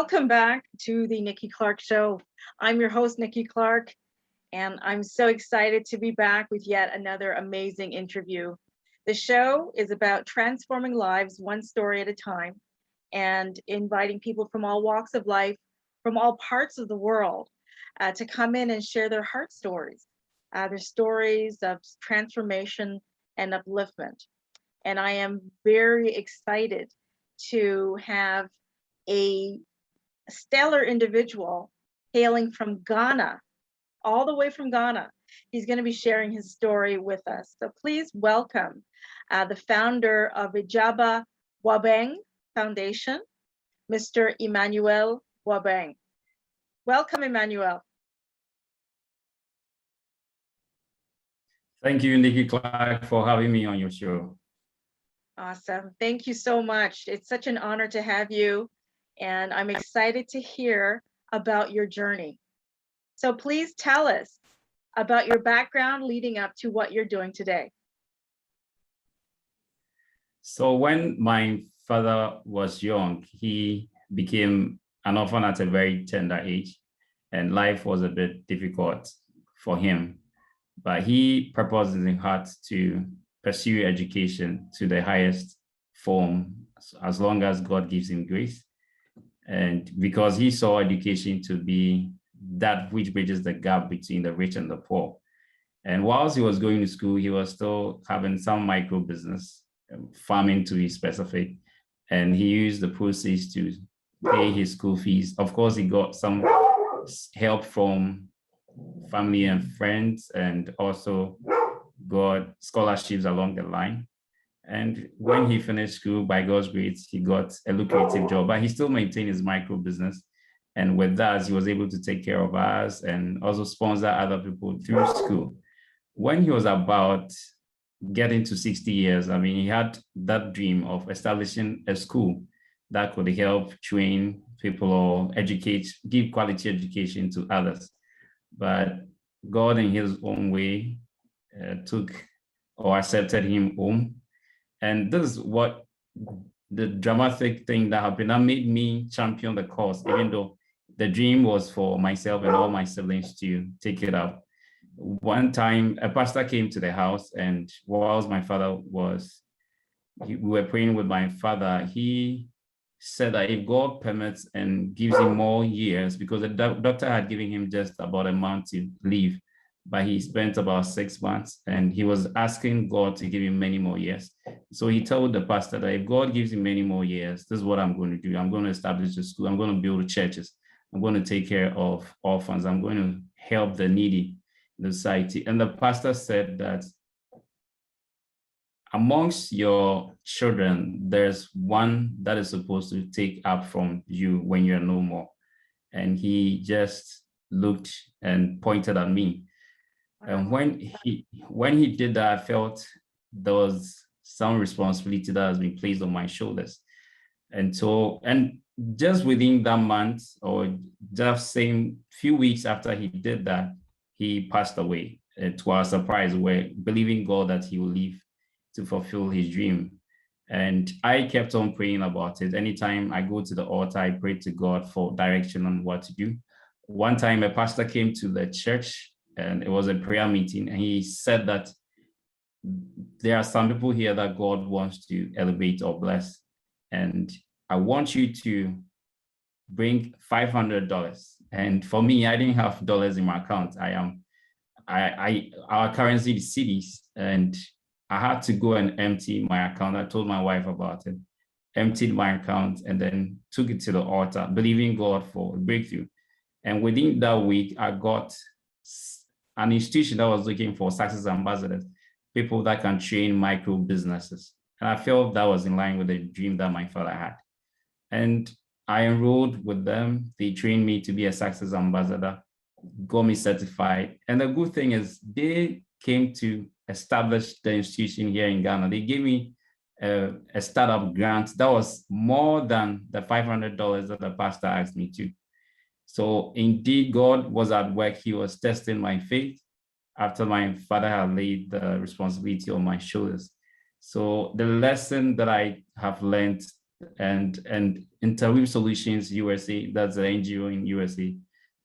Welcome back to the Nikki Clarke Show. I'm your host, Nikki Clarke, and I'm so excited to be back with yet another amazing interview. The show is about transforming lives one story at a time and inviting people from all walks of life, from all parts of the world, to come in and share their heart stories, their stories of transformation and upliftment. And I am very excited to have a stellar individual hailing from Ghana, all the way from Ghana. He's going to be sharing his story with us. So please welcome the founder of Agyapa Buabeng Foundation, Mr. Emmanuel Buabeng. Welcome, Emmanuel. Thank you, Nikki Clarke, for having me on your show. Awesome. Thank you so much. It's such an honor to have you, and I'm excited to hear about your journey. So please tell us about your background leading up to what you're doing today. So when my father was young, he became an orphan at a very tender age, and life was a bit difficult for him. But he purposed in his heart to pursue education to the highest form, as long as God gives him grace. And because he saw education to be that which bridges the gap between the rich and the poor. And whilst he was going to school, he was still having some micro business, farming to be specific. And he used the proceeds to pay his school fees. Of course, he got some help from family and friends, and also got scholarships along the line. And when he finished school, by God's grace, he got a lucrative job, but he still maintained his micro business. And with that, he was able to take care of us and also sponsor other people through school. When he was about getting to 60 years, I mean, he had that dream of establishing a school that could help train people or educate, give quality education to others. But God, in his own way, took or accepted him home. And this is what the dramatic thing that happened that made me champion the cause, even though the dream was for myself and all my siblings to take it up. One time, a pastor came to the house, and whilst my father we were praying with my father, he said that if God permits and gives him more years, because the doctor had given him just about a month to live, but he spent about 6 months, and he was asking God to give him many more years. So he told the pastor that if God gives him many more years, this is what I'm going to do. I'm going to establish a school. I'm going to build churches. I'm going to take care of orphans. I'm going to help the needy in the society. And the pastor said that amongst your children, there's one that is supposed to take up from you when you're no more. And he just looked and pointed at me. And when he did that, I felt there was some responsibility that has been placed on my shoulders. And just within that month, or just same few weeks after he did that, he passed away. To our surprise, we're believing God that he will live to fulfill his dream. And I kept on praying about it. Anytime I go to the altar, I pray to God for direction on what to do. One time, a pastor came to the church, and it was a prayer meeting, and he said that there are some people here that God wants to elevate or bless, and I want you to bring $500. And for me, I didn't have dollars in my account. Our currency is cedis, and I had to go and empty my account. I told my wife about it, emptied my account, and then took it to the altar, believing God for a breakthrough. And within that week, I got an institution that was looking for success ambassadors, people that can train micro businesses. And I felt that was in line with the dream that my father had. And I enrolled with them. They trained me to be a success ambassador, got me certified. And the good thing is they came to establish the institution here in Ghana. They gave me a startup grant that was more than the $500 that the pastor asked me to. So indeed, God was at work. He was testing my faith after my father had laid the responsibility on my shoulders. So the lesson that I have learned and Interview Solutions USA, that's the NGO in USA,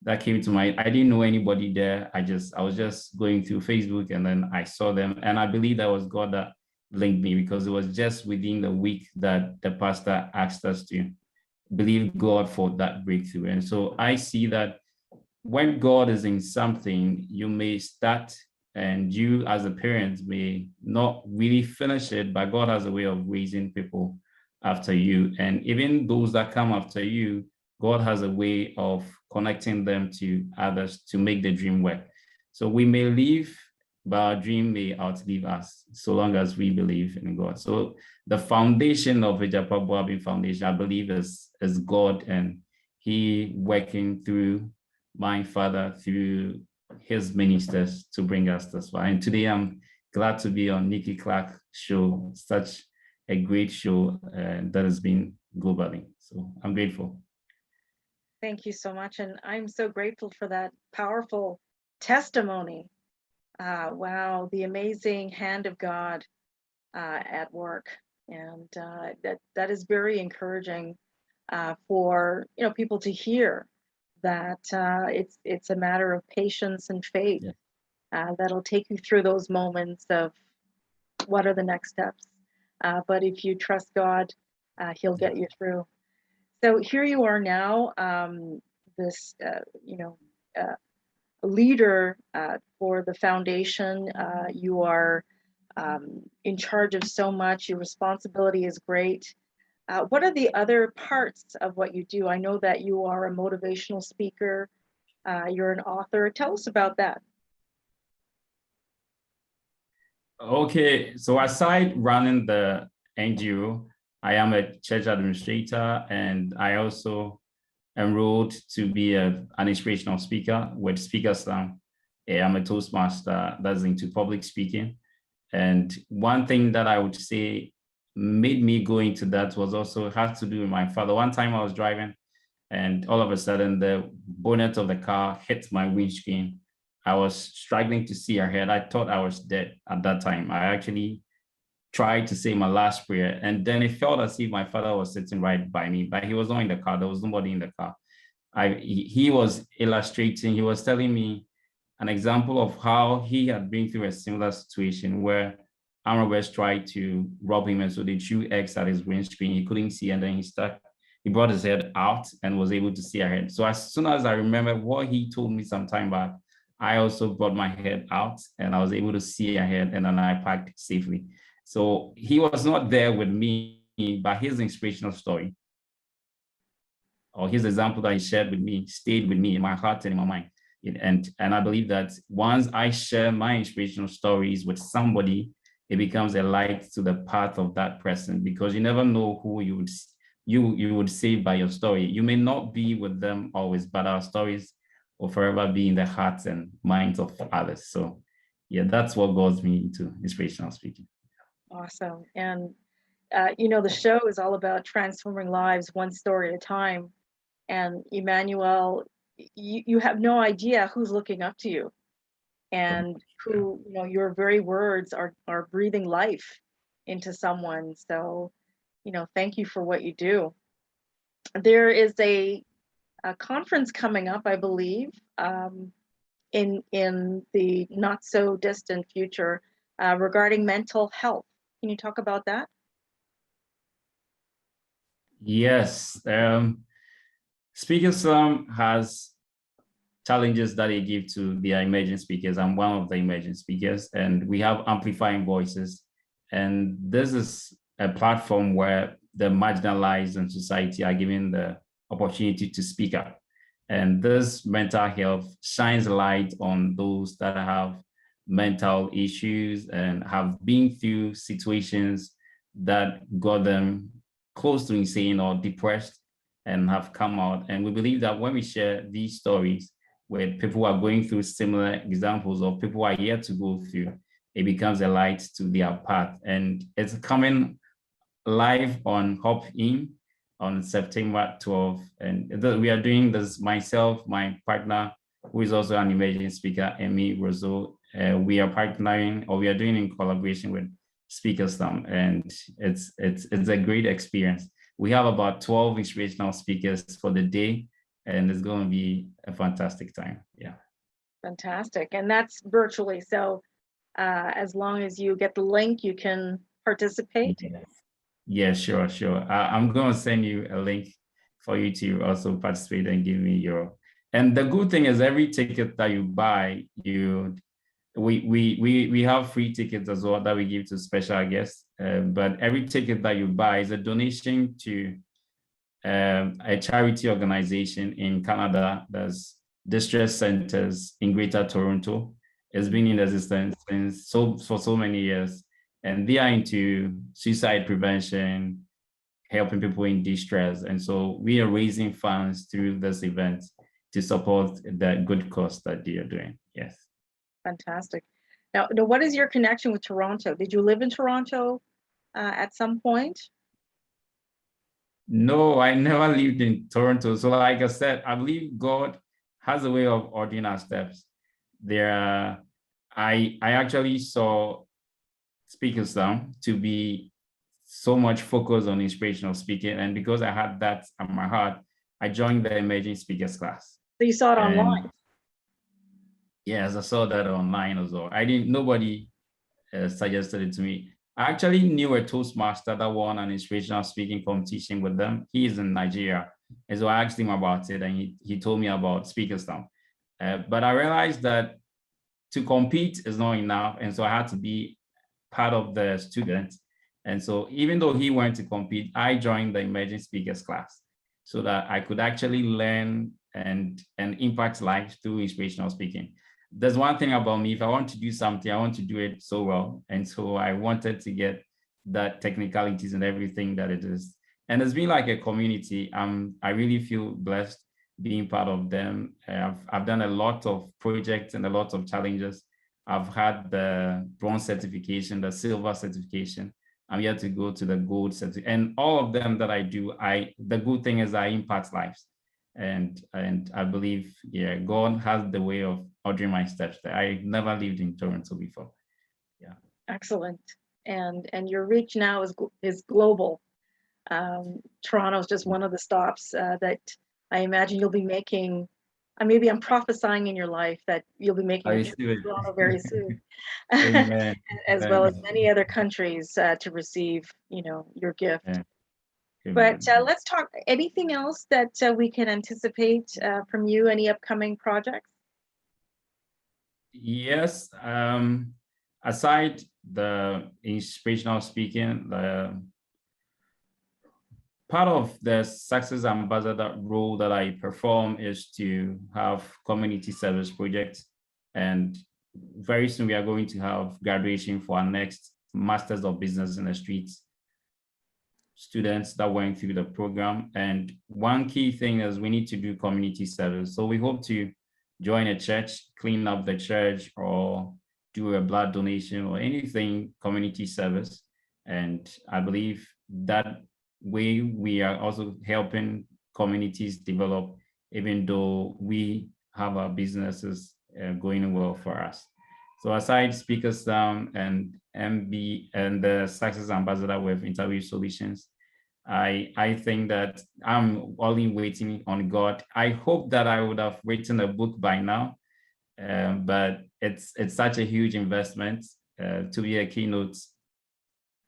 that came to mind. I didn't know anybody there. I was just going through Facebook, and then I saw them, and I believe that was God that linked me, because it was just within the week that the pastor asked us to believe God for that breakthrough. And so I see that when God is in something, you may start, and you as a parent may not really finish it, but God has a way of raising people after you. And even those that come after you, God has a way of connecting them to others to make the dream work. So we may live, but our dream may outlive us, so long as we believe in God. So the foundation of Agyapa Buabeng Foundation, I believe, is God, and He working through my father, through his ministers, to bring us this far. And today I'm glad to be on Nikki Clarke Show, such a great show that has been globally. So I'm grateful. Thank you so much. And I'm so grateful for that powerful testimony. Wow, the amazing hand of God at work. And that is very encouraging for people to hear that it's a matter of patience and faith. Yeah. That'll take you through those moments of what are the next steps. But if you trust God, He'll get you through. So here you are now, this leader for the foundation. You are in charge of so much. Your responsibility is great. What are the other parts of what you do? I know that you are a motivational speaker. You're an author. Tell us about that. Okay, so aside running the NGO, I am a church administrator, and I also enrolled to be an inspirational speaker with Speaker Slam. I'm a Toastmaster that's into public speaking. And one thing that I would say made me go into that was also had to do with my father. One time I was driving, and all of a sudden the bonnet of the car hit my windscreen. I was struggling to see ahead. I thought I was dead at that time. I actually tried to say my last prayer, and then it felt as if my father was sitting right by me, but he was not in the car. There was nobody in the car. He was illustrating, he was telling me an example of how he had been through a similar situation where armed robbers tried to rob him, and so they threw eggs at his windscreen. He couldn't see, and then he brought his head out and was able to see ahead. So as soon as I remember what he told me some time back, I also brought my head out and I was able to see ahead, and then I parked safely. So he was not there with me, but his inspirational story, or his example that he shared with me, stayed with me in my heart and in my mind. And I believe that once I share my inspirational stories with somebody, it becomes a light to the path of that person, because you never know who you would save by your story. You may not be with them always, but our stories will forever be in the hearts and minds of others. So yeah, that's what got me into inspirational speaking. Awesome. And the show is all about transforming lives one story at a time. And Emmanuel, you have no idea who's looking up to you, and who, your very words are breathing life into someone. So, thank you for what you do. There is a conference coming up, I believe, in the not so distant future regarding mental health. Can you talk about that? Yes. Speaker Slam has challenges that they give to their emerging speakers. I'm one of the emerging speakers, and we have amplifying voices. And this is a platform where the marginalized in society are given the opportunity to speak up. And this mental health shines light on those that have mental issues and have been through situations that got them close to insane or depressed and have come out. And we believe that when we share these stories with people who are going through similar examples, or people who are yet to go through, it becomes a light to their path. And it's coming live on Hop In on September 12th. And we are doing this, myself, my partner, who is also an emerging speaker, Emmy Roseau. We are partnering, or we are doing in collaboration with Speaker Slam, and it's a great experience. we have about 12 inspirational speakers for the day, and it's going to be a fantastic time. Yeah. Fantastic. And that's virtually. So as long as you get the link, you can participate. Yes. Yeah, sure, sure. I'm going to send you a link for you to also participate and give me your. And the good thing is, every ticket that you buy, we have free tickets as well that we give to special guests. But every ticket that you buy is a donation to a charity organization in Canada that's Distress Centers in Greater Toronto. It's been in existence for so many years, and they are into suicide prevention, helping people in distress. And so we are raising funds through this event to support the good cause that they are doing. Yes. Fantastic. Now, what is your connection with Toronto? Did you live in Toronto at some point? No, I never lived in Toronto. So like I said, I believe God has a way of ordering our steps. I actually saw Speakers Down to be so much focused on inspirational speaking. And because I had that at my heart, I joined the emerging speakers class. So you saw it online? Yes, I saw that online as well. Nobody suggested it to me. I actually knew a Toastmaster that won an inspirational speaking competition with them. He is in Nigeria. And so I asked him about it, and he told me about Speakers Town. But I realized that to compete is not enough. And so I had to be part of the students. And so even though he went to compete, I joined the emerging speakers class so that I could actually learn and impact lives through inspirational speaking. There's one thing about me: if I want to do something, I want to do it so well. And so I wanted to get that technicalities and everything that it is. And it's been like a community. I really feel blessed being part of them. I've done a lot of projects and a lot of challenges. I've had the bronze certification, the silver certification. I'm yet to go to the gold certification. And all of them that I do, the good thing is I impact lives. And I believe, yeah, God has the way of ordering my steps there. I never lived in Toronto before. Yeah. Excellent. And your reach now is global. Toronto is just one of the stops that I imagine you'll be making. Maybe I'm prophesying in your life that you'll be making a trip to Toronto very soon. Amen. As well as many other countries to receive, your gift. Yeah. But let's talk, anything else that we can anticipate from you, any upcoming projects? Yes. Aside the inspirational speaking, part of the success ambassador role that I perform is to have community service projects. And very soon we are going to have graduation for our next Masters of Business in the Streets students that went through the program. And one key thing is we need to do community service. So we hope to join a church, clean up the church, or do a blood donation or anything community service. And I believe that way we are also helping communities develop, even though we have our businesses going well for us. So aside Speakers Down and MB and the Success Ambassador with Interview Solutions, I think that I'm only waiting on God. I hope that I would have written a book by now, but it's such a huge investment to be a keynote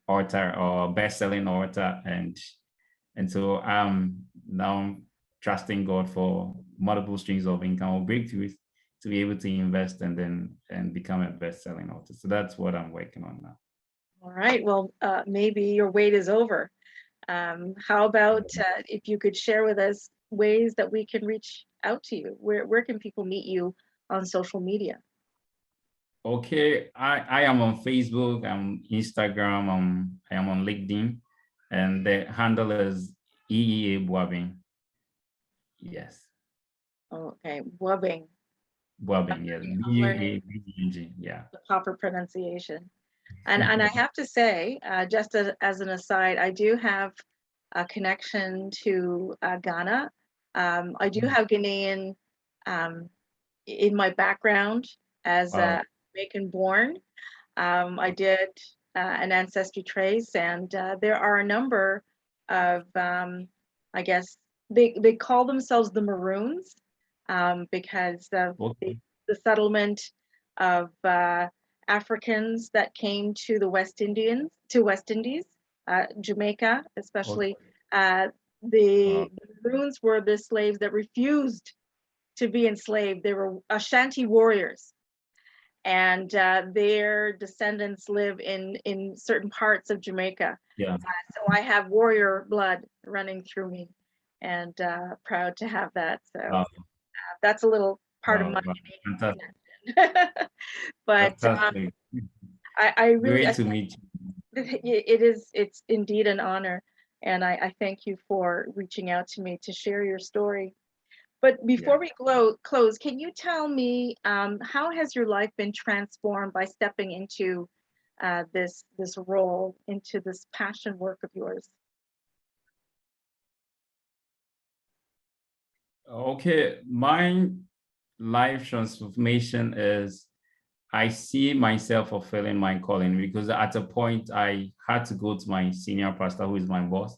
author or best-selling author, and so I'm now trusting God for multiple streams of income or breakthroughs to be able to invest and become a best-selling author. So that's what I'm working on now. All right. Well, maybe your wait is over. How about if you could share with us ways that we can reach out to you? Where can people meet you on social media? Okay, I am on Facebook, I'm Instagram, I am on LinkedIn, and the handle is Emmanuel Buabeng. Yes. Okay, Buabeng. Buabeng, yes. B-U-A-B-E-N-G, yeah. The proper pronunciation. And I have to say, just as an aside, I do have a connection to Ghana. I do have Ghanaian in my background as Jamaican born. I did an ancestry trace, and there are a number of, I guess, they call themselves the Maroons, because of the settlement of Africans that came to the West Indies, Jamaica, especially. The Maroons were the slaves that refused to be enslaved. They were Ashanti warriors, and their descendants live in certain parts of Jamaica. Yeah. So I have warrior blood running through me, and proud to have that. So that's a little part of my unique connection. But I really, great to meet you. it's indeed an honor, and I thank you for reaching out to me to share your story. But before we close, can you tell me, how has your life been transformed by stepping into this role, into this passion work of yours? Okay, my life transformation is I see myself fulfilling my calling, because at a point I had to go to my senior pastor, who is my boss,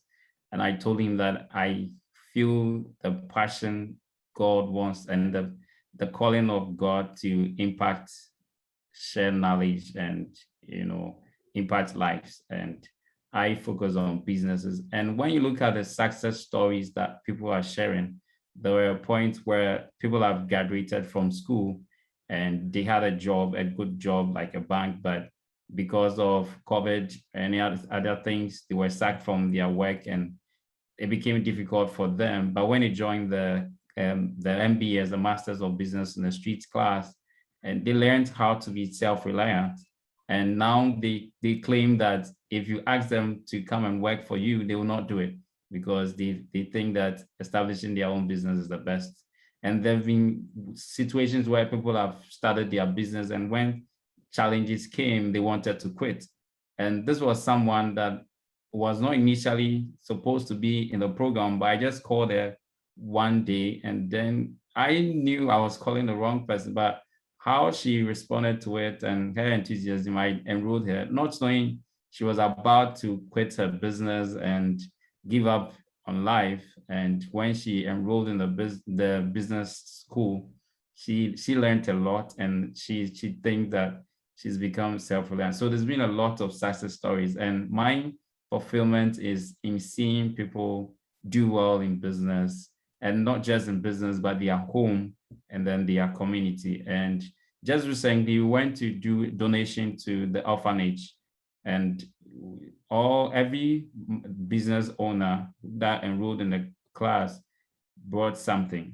and I told him that I feel the passion God wants and the calling of God to impact, share knowledge, and impact lives. And I focus on businesses. And when you look at the success stories that people are sharing, there were points where people have graduated from school and they had a job, a good job like a bank, but because of COVID and other things, they were sacked from their work and it became difficult for them. But when they joined the MBA, the Masters of Business in the Streets class, and they learned how to be self-reliant. And now they claim that if you ask them to come and work for you, they will not do it, because they think that establishing their own business is the best. And there have been situations where people have started their business, and when challenges came, they wanted to quit. And this was someone that was not initially supposed to be in the program, but I just called her one day, and then I knew I was calling the wrong person, but how she responded to it and her enthusiasm, I enrolled her, not knowing she was about to quit her business and give up on life. And when she enrolled in the business school, she learned a lot, and she thinks that she's become self-reliant. So there's been a lot of success stories, and my fulfillment is in seeing people do well in business, and not just in business, but their home and then their community. And just recently, we went to do donation to the orphanage, and every business owner that enrolled in the class brought something.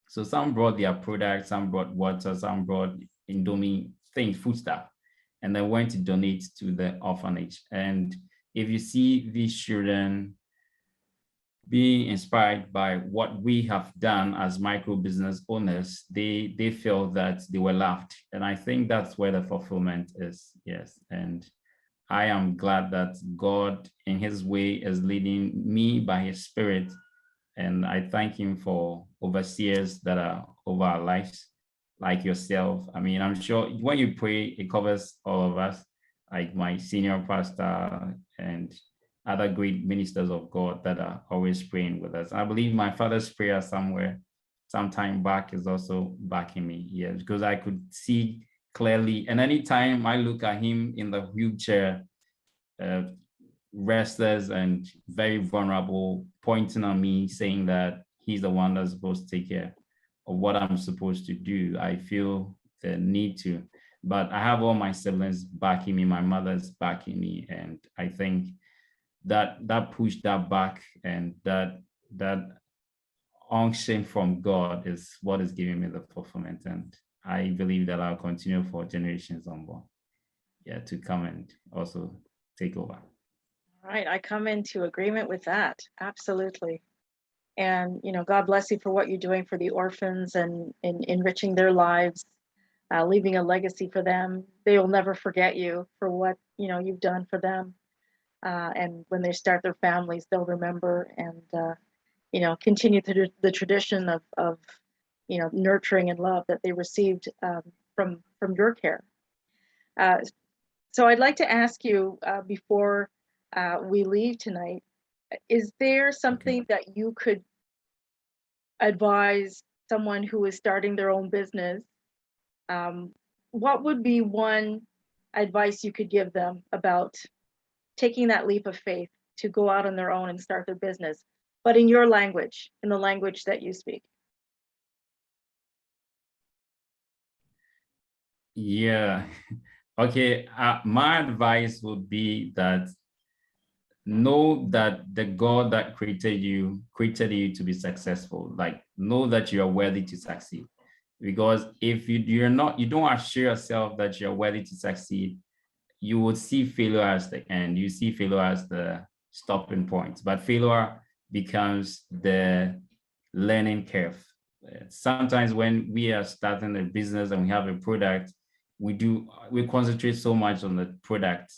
So some brought their products, some brought water, some brought Indomie things, food stuff, and then went to donate to the orphanage. And if you see these children being inspired by what we have done as micro business owners, they feel that they were loved. And I think that's where the fulfillment is. Yes. And I am glad that God in his way is leading me by his spirit. And I thank him for overseers that are over our lives, like yourself. I mean, I'm sure when you pray, it covers all of us, like my senior pastor and other great ministers of God that are always praying with us. I believe my father's prayer somewhere, sometime back, is also backing me. Yes, because I could see clearly. And anytime I look at him in the wheelchair, restless and very vulnerable, pointing at me, saying that he's the one that's supposed to take care of what I'm supposed to do, I feel the need to. But I have all my siblings backing me, my mother's backing me, and I think that pushed that back, and that unction from God is what is giving me the fulfillment. And I believe that I'll continue for generations unborn, to come and also take over. All right, I come into agreement with that, absolutely. And God bless you for what you're doing for the orphans and enriching their lives, leaving a legacy for them. They will never forget you for what you've done for them. And when they start their families, they'll remember and continue the tradition of nurturing and love that they received from your care. So I'd like to ask you before we leave tonight, Is there something that you could advise someone who is starting their own business? What would be one advice you could give them about taking that leap of faith to go out on their own and start their business, but in your language, in the language that you speak? Yeah. Okay. My advice would be that know that the God that created you to be successful. Like, know that you are worthy to succeed. Because if you don't assure yourself that you're worthy to succeed, you would see failure as the end. You see failure as the stopping point. But failure becomes the learning curve. Sometimes when we are starting a business and we have a product, we concentrate so much on the product.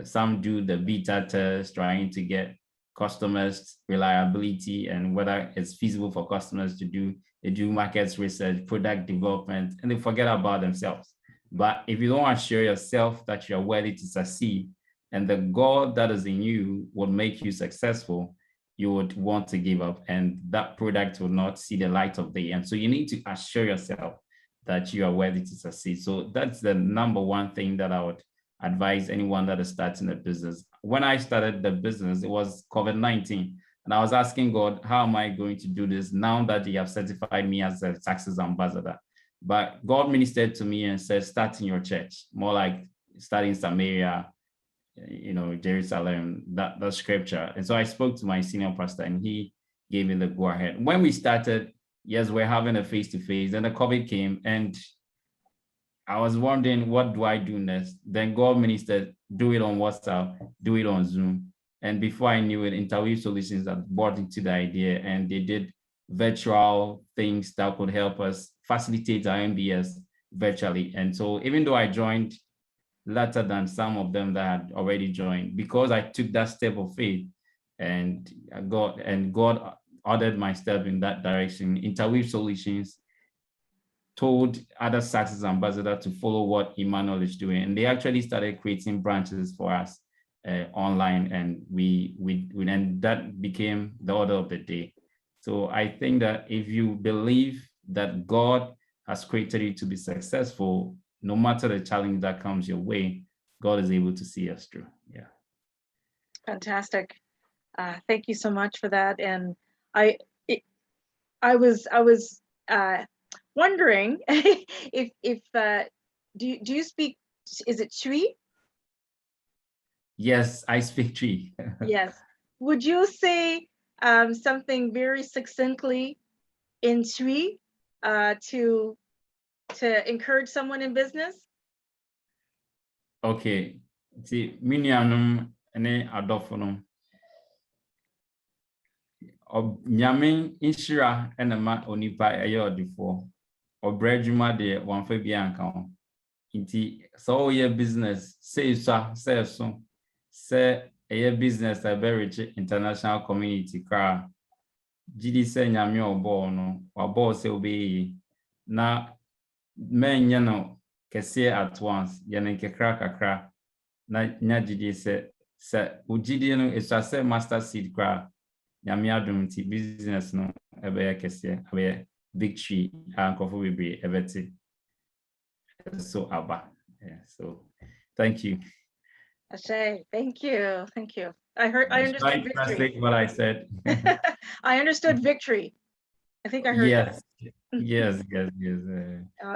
Some do the beta test, trying to get customers' reliability and whether it's feasible for customers to do. They do market research, product development, and they forget about themselves. But if you don't assure yourself that you're worthy to succeed and the God that is in you will make you successful, you would want to give up and that product will not see the light of day. And so you need to assure yourself that you are worthy to succeed. So that's the number one thing that I would advise anyone that is starting a business. When I started the business, it was COVID-19. And I was asking God, how am I going to do this now that He have certified me as a success ambassador? But God ministered to me and said, start in your church, more like starting Samaria, Jerusalem, that scripture. And so I spoke to my senior pastor and he gave me the go ahead. When we started, yes, we're having a face-to-face, and the COVID came and I was wondering, what do I do next? Then God ministered, do it on WhatsApp, do it on Zoom. And before I knew it, Interview Solutions had bought into the idea and they did virtual things that could help us facilitate our MBS virtually. And so even though I joined later than some of them that had already joined, because I took that step of faith and God ordered my step in that direction, Interview Solutions told other success ambassadors to follow what Emmanuel is doing. And they actually started creating branches for us online, and and that became the order of the day. So I think that if you believe that God has created you to be successful, no matter the challenge that comes your way, God is able to see us through. Yeah. Fantastic. Thank you so much for that. And I was wondering if do you speak, is it Twi? Yes, I speak Twi. Yes. Would you say something very succinctly in Twi to encourage someone in business? Okay. See, minianum ene adofono. Nyame inshira enema onipa eyodifo. Obredjuma de wanfa bi anka ho. Inti so ye business say so say a business a very rich international community kra gidi say nyame obo no wabo say obi na menye no kese at once ye ne kekra kakra na nya gidi say ugidi no isa say master seed kra nyame adom ti business no ebe kese ebe big tree ankofo bebre ebeti so abba. Yeah, so thank you. Ashay, thank you. I understood victory. Translate what I said. I understood victory. I think I heard yes. that. Yes.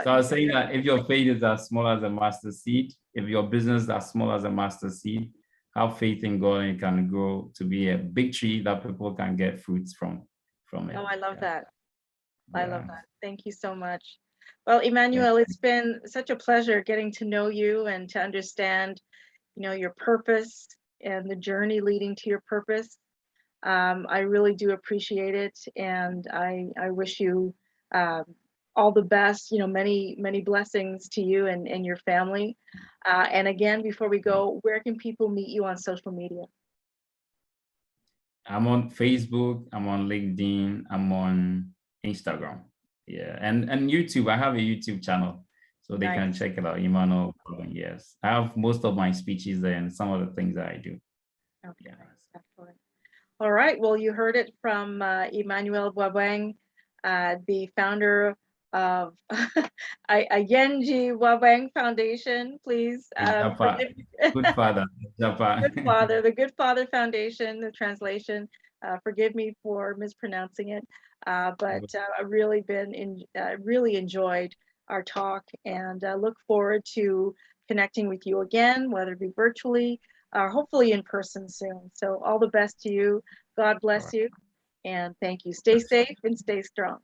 So I was saying that if your faith is as small as a mustard seed, if your business is as small as a mustard seed, have faith in God and it can grow to be a big tree that people can get fruits from it. Oh, I love that. I love that. Thank you so much. Well, Emmanuel, it's been such a pleasure getting to know you and to understand, your purpose and the journey leading to your purpose. I really do appreciate it, and I wish you all the best. Many blessings to you and your family. And again, before we go, where can people meet you on social media? I'm on Facebook. I'm on LinkedIn. I'm on Instagram. Yeah, and YouTube. I have a YouTube channel, so they can check it out. Emmanuel Buabeng. Yes, I have most of my speeches there and some of the things that I do. Okay, excellent. All right. Well, you heard it from Emmanuel Buabeng, the founder of Agyapa Buabeng Foundation. Please Agyapa, forgive me. good father. Agyapa. Good Father, the Good Father Foundation, the translation. Forgive me for mispronouncing it, but I've really really enjoyed our talk, and look forward to connecting with you again, whether it be virtually or hopefully in person soon. So all the best to you. God bless you, and thank you. Stay safe and stay strong.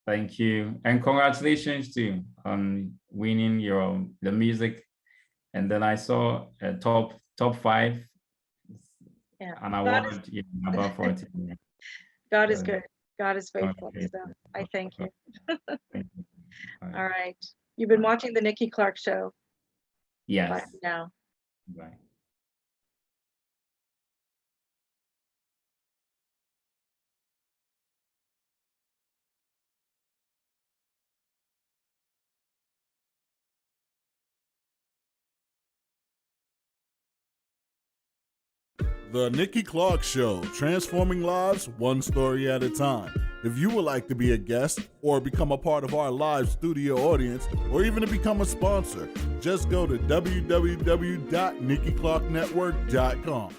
Thank you, and congratulations to on winning the music. And then I saw a top 5, Yeah, an award about 14. God is good. God is faithful. Okay. So I thank you. Thank you. All right. You've been watching the Nikki Clarke Show. Yes. Bye for now. Bye. The Nikki Clarke Show, transforming lives one story at a time. If you would like to be a guest or become a part of our live studio audience, or even to become a sponsor, just go to www.nikkiClarkenetwork.com.